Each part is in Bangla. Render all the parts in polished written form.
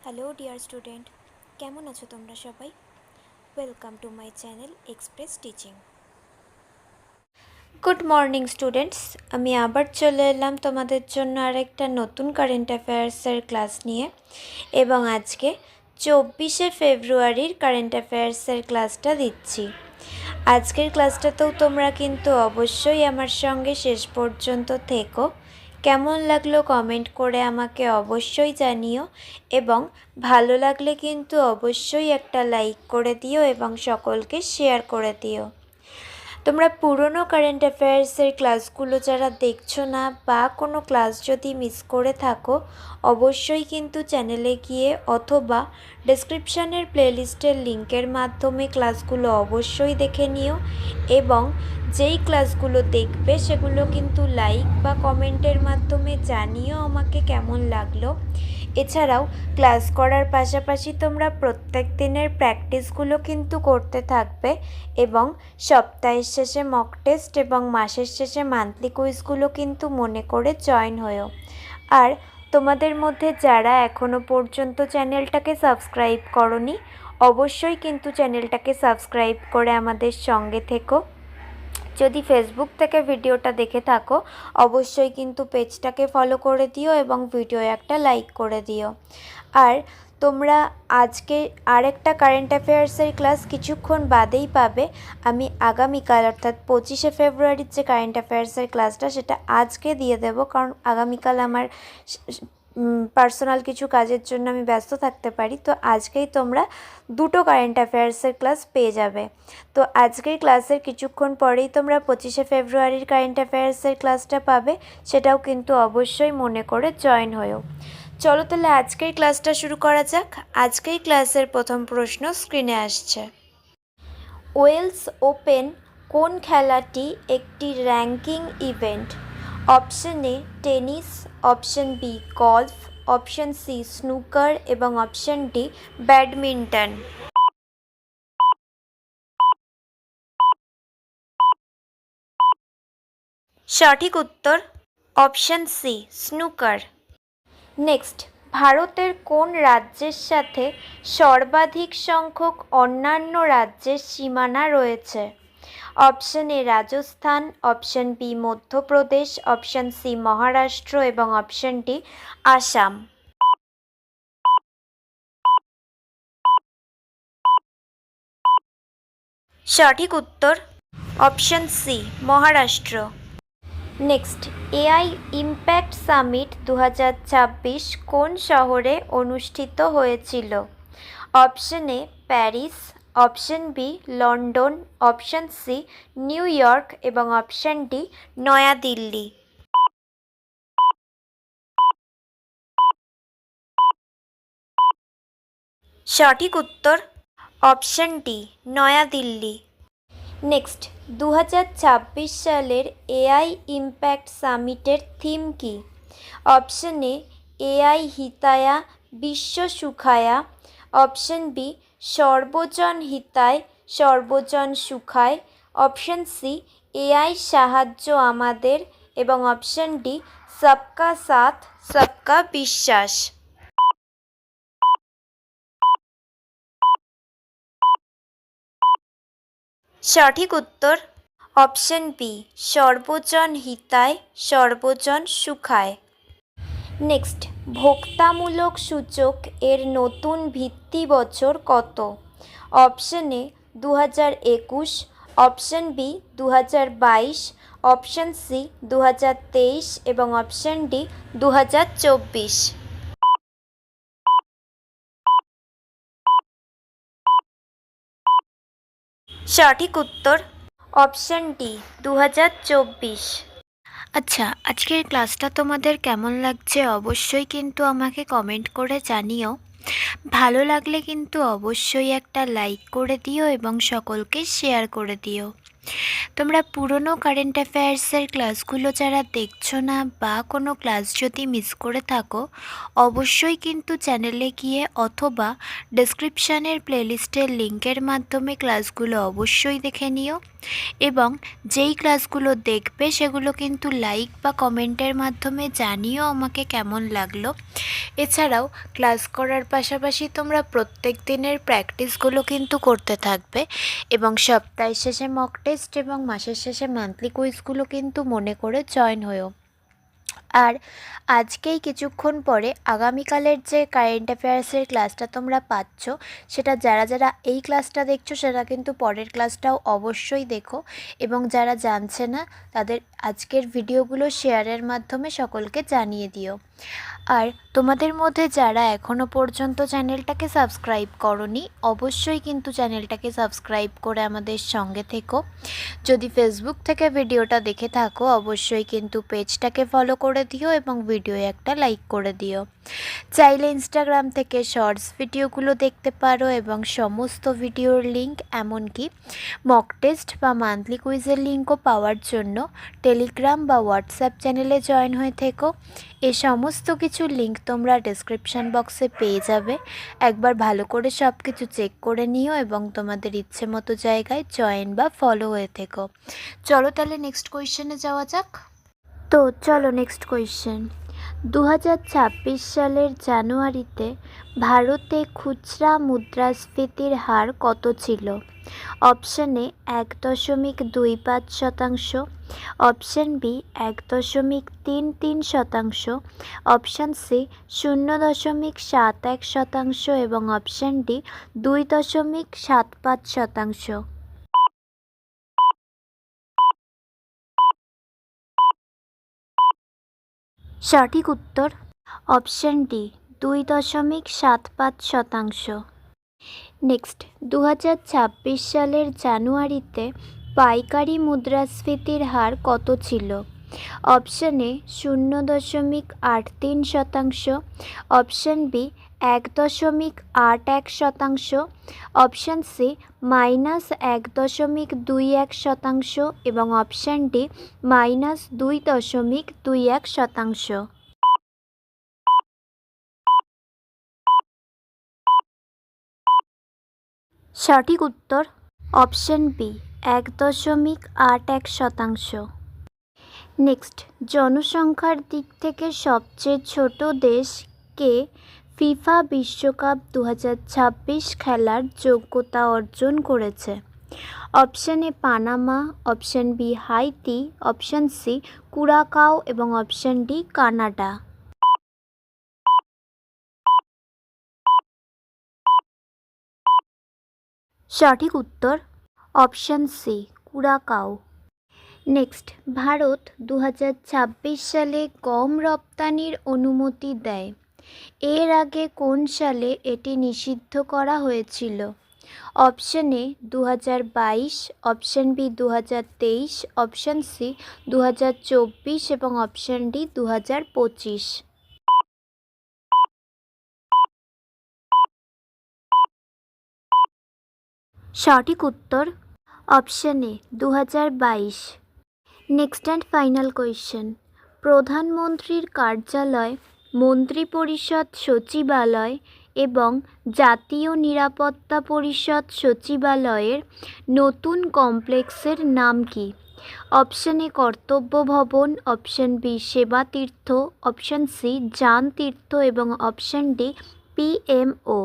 হ্যালো ডিয়ার স্টুডেন্ট, কেমন আছো তোমরা সবাই? Welcome to my channel express teaching. Good morning students, আমি আবার চলে এলাম তোমাদের জন্য আরেকটা নতুন কারেন্ট অ্যাফেয়ার্সের ক্লাস নিয়ে। এবং আজকে 24শে ফেব্রুয়ারির কারেন্ট অ্যাফেয়ার্সের ক্লাসটা দিচ্ছি। আজকের ক্লাসটাতেও তোমরা কিন্তু অবশ্যই আমার সঙ্গে শেষ পর্যন্ত থেকো। কেমন লাগলো কমেন্ট করে আমাকে অবশ্যই জানিও, এবং ভালো লাগলে কিন্তু অবশ্যই একটা লাইক করে দিও এবং সকলকে শেয়ার করে দিও। তোমরা পুরনো কারেন্ট অ্যাফেয়ার্সের ক্লাসগুলো যারা দেখছো না বা কোনো ক্লাস যদি মিস করে থাকো, অবশ্যই কিন্তু চ্যানেলে গিয়ে অথবা ডেসক্রিপশানের প্লেলিস্টের লিঙ্কের মাধ্যমে ক্লাসগুলো অবশ্যই দেখে নিও। এবং যেই ক্লাসগুলো দেখবে সেগুলো কিন্তু লাইক বা কমেন্টের মাধ্যমে জানিও আমাকে কেমন লাগলো। এছাড়াও ক্লাস করার পাশাপাশি তোমরা প্রত্যেক দিনের প্র্যাকটিসগুলো কিন্তু করতে থাকবে, এবং সপ্তাহের শেষে মক টেস্ট এবং মাসের শেষে মান্থলি কুইজগুলো কিন্তু মনে করে জয়েন হয়েও। আর তোমাদের মধ্যে যারা এখনও পর্যন্ত চ্যানেলটাকে সাবস্ক্রাইব করোনি, অবশ্যই কিন্তু চ্যানেলটাকে সাবস্ক্রাইব করে আমাদের সঙ্গে থেকো। যদি ফেসবুক থেকে ভিডিওটা দেখে থাকো, অবশ্যই কিন্তু পেজটাকে ফলো করে দিও এবং ভিডিও একটা লাইক করে দিও। আর তোমরা আজকে আরেকটা কারেন্ট অ্যাফেয়ার্সের ক্লাস কিছুক্ষণ বাদেই পাবে। আমি আগামীকাল অর্থাৎ 25শে ফেব্রুয়ারির যে কারেন্ট অ্যাফেয়ার্সের ক্লাসটা সেটা আজকে দিয়ে দেব, কারণ আগামীকাল আমার পার্সোনাল কিছু কাজের জন্য আমি ব্যস্ত থাকতে পারি। তো আজকেই তোমরা দুটো কারেন্ট অ্যাফেয়ার্সের ক্লাস পেয়ে যাবে। তো আজকের ক্লাসের কিছুক্ষণ পরেই তোমরা 25শে ফেব্রুয়ারির কারেন্ট অ্যাফেয়ার্সের ক্লাসটা পাবে, সেটাও কিন্তু অবশ্যই মনে করে জয়েন হয়েও। চলো তাহলে আজকের ক্লাসটা শুরু করা যাক। আজকের ক্লাসের প্রথম প্রশ্ন স্ক্রিনে আসছে। ওয়েলস ওপেন কোন খেলাটি একটি ranking event? Option A tennis, option B golf, option C snooker এবং অপশন ডি ব্যাডমিন্টন। সঠিক উত্তর অপশন সি স্নুকার। নেক্সট, ভারতের কোন রাজ্যের সাথে সর্বাধিক সংখ্যক অন্যান্য রাজ্যের সীমানা রয়েছে? Option A Rajasthan, option B Madhya Pradesh, option C Maharashtra এবং অপশন ডি আসাম। সঠিক উত্তর option C Maharashtra. Next, AI impact summit 2026 কোন শহরে অনুষ্ঠিত হয়েছিল? Option A Paris, option B London, option C New York option D New Delhi. সঠিক উত্তর অপশন ডি নয়াদিল্লি। নেক্সট, 2026 সালের এআই ইম্প্যাক্ট সামিটের থিম কি? অপশন এ এআই হিতায়া বিশ্ব সুখায়া, অপশন বি সর্বজন হিতায় সর্বজন সুখায়, অপশন সি এআই সাহায্য আমাদের এবং অপশন ডি সবকা সাথ সবকা বিশ্বাস। সঠিক উত্তর অপশন বি সর্বজন হিতায় সর্বজন সুখায়। নেক্সট, ভোক্তামূলক সূচক এর নতুন ভিত্তি বছর কত? Option A 2021, option B 2022, option C 2023 এবং অপশন ডি 2024। সঠিক উত্তর অপশন ডি 2024। আচ্ছা, আজকের ক্লাসটা তোমাদের কেমন লাগছে অবশ্যই কিন্তু আমাকে কমেন্ট করে জানিও। ভালো লাগলে কিন্তু অবশ্যই একটা লাইক করে দিও এবং সকলকে শেয়ার করে দিও। তোমরা পুরনো কারেন্ট অ্যাফেয়ার্সের ক্লাসগুলো যারা দেখছো না বা কোনো ক্লাস যদি মিস করে থাকো, অবশ্যই কিন্তু চ্যানেলে গিয়ে অথবা ডেসক্রিপশানের প্লেলিস্টের লিঙ্কের মাধ্যমে ক্লাসগুলো অবশ্যই দেখে নিও। এবং যেই ক্লাসগুলো দেখবে সেগুলো কিন্তু লাইক বা কমেন্টের মাধ্যমে জানিও আমাকে কেমন লাগলো। এছাড়াও ক্লাস করার পাশাপাশি তোমরা প্রত্যেক দিনের প্র্যাকটিসগুলো কিন্তু করতে থাকবে এবং সপ্তাহের শেষে মক টেস্ট এবং মাসের শেষে মান্থলি কুইজগুলো কিন্তু মনে করে জয়েন হয়েও। আর আজকেই কিছুক্ষণ পরে আগামীকালের যে কারেন্ট অ্যাফেয়ার্সের ক্লাসটা তোমরা পাচ্ছ, সেটা যারা যারা এই ক্লাসটা দেখছো সেটা কিন্তু পরের ক্লাসটাও অবশ্যই দেখো, এবং যারা জানছে না তাদের আজকের ভিডিওগুলো শেয়ারের মাধ্যমে সকলকে জানিয়ে দিও। আর তোমাদের মধ্যে যারা এখনও পর্যন্ত চ্যানেলটাকে সাবস্ক্রাইব করোনি, অবশ্যই কিন্তু চ্যানেলটাকে সাবস্ক্রাইব করে আমাদের সঙ্গে থেকো। যদি ফেসবুক থেকে ভিডিওটা দেখে থাকো, অবশ্যই কিন্তু পেজটাকে ফলো করে দিও এবং ভিডিও একটা লাইক করে দিও। চাইলে ইনস্টাগ্রাম থেকে শর্টস ভিডিওগুলো দেখতে পারো এবং সমস্ত ভিডিওর লিঙ্ক, এমনকি মক টেস্ট বা মান্থলি কুইজের লিঙ্কও পাওয়ার জন্য টেলিগ্রাম বা হোয়াটসঅ্যাপ চ্যানেলে জয়েন হয়ে থেকো। এই সমস্ত কিছুর লিঙ্ক তোমরা ডেসক্রিপশান বক্সে পেয়ে যাবে। একবার ভালো করে সব কিছু চেক করে নিও এবং তোমাদের ইচ্ছে মতো জায়গায় জয়েন বা ফলো হয়ে থেকো। চলো তাহলে নেক্সট কোয়েশ্চেনে যাওয়া যাক। তো চলো নেক্সট কোয়েশ্চেন। 2026 সালের জানুয়ারিতে ভারতে খুচরা মুদ্রাস্ফীতির হার কত ছিল? Option A 1.25%, option B 1.33%, option C 0.71% এবং অপশান ডি 2.75%। সঠিক উত্তর অপশান ডি 2.75%। নেক্সট, 2026 সালের জানুয়ারিতে পাইকারি মুদ্রাস্ফীতির হার কত ছিল? Option A 0.83%, option B 1.81%, option C -1.21% এবং অপশান ডি -2.21%। সঠিক উত্তর অপশান বি 1.81%। নেক্সট, জনসংখ্যার দিক থেকে সবচেয়ে ছোট দেশ কে ফিফা বিশ্বকাপ 2026 খেলার যোগ্যতা অর্জন করেছে? Option A Panama, option B Haiti, option C Curacao এবং অপশান ডি কানাডা। সঠিক উত্তর option C Curacao. Next, Bharat 2026 সালে গম রপ্তানির অনুমতি দেয়। এর আগে কোন সালে এটি নিষিদ্ধ করা হয়েছিল? Option A 2022, option B 2023, option C 2024 এবং অপশান ডি 2025। সঠিক উত্তর option A 2022। Next and final question. প্রধানমন্ত্রীর কার্যালয়, মন্ত্রিপরিষদ সচিবালয় এবং জাতীয় নিরাপত্তা পরিষদ সচিবালয়ের নতুন কমপ্লেক্সের নাম কি? অপশান এ কর্তব্য ভবন, অপশান বি সেবা তীর্থ, অপশান সি যান তীর্থ এবং অপশান ডি পিএমও।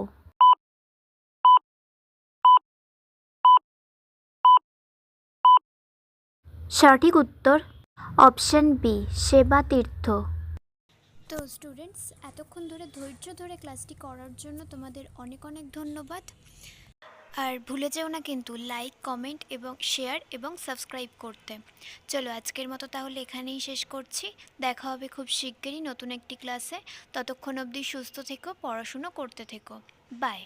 সঠিক উত্তর অপশান বি সেবা তীর্থ। তো স্টুডেন্টস, এতক্ষণ ধরে ধৈর্য ধরে ক্লাসটি করার জন্য তোমাদের অনেক অনেক ধন্যবাদ। আর ভুলে যেও না কিন্তু লাইক, কমেন্ট এবং শেয়ার এবং সাবস্ক্রাইব করতে। চলো আজকের মতো তাহলে এখানেই শেষ করছি। দেখা হবে খুব শিগগিরই নতুন একটি ক্লাসে। ততক্ষণ অবধি সুস্থ থেকো, পড়াশুনো করতে থেকো। বাই।